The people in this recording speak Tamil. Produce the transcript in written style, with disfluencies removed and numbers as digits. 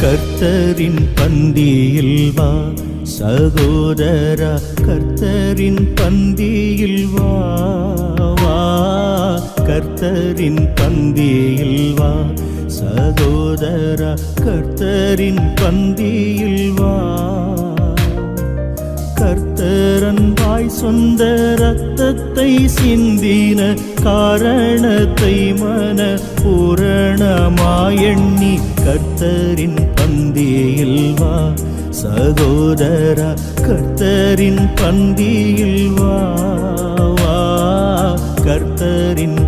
கர்த்தரின் பந்தியில் வா சகோதரா, கர்த்தரின் பந்தியில் வா வா, கர்த்தரின் பந்தியில் வா சகோதரா, கர்த்தரின் பந்தியில் வா. கர்த்தரன்பாய் சொந்த இரத்தத்தை சிந்தின காரணத்தை மன பூரணமாயெண்ணி கர்த்தரின் பந்தியில் வா சகோதரா, கர்த்தரின் பந்தியில் வா வா, கர்த்தரின்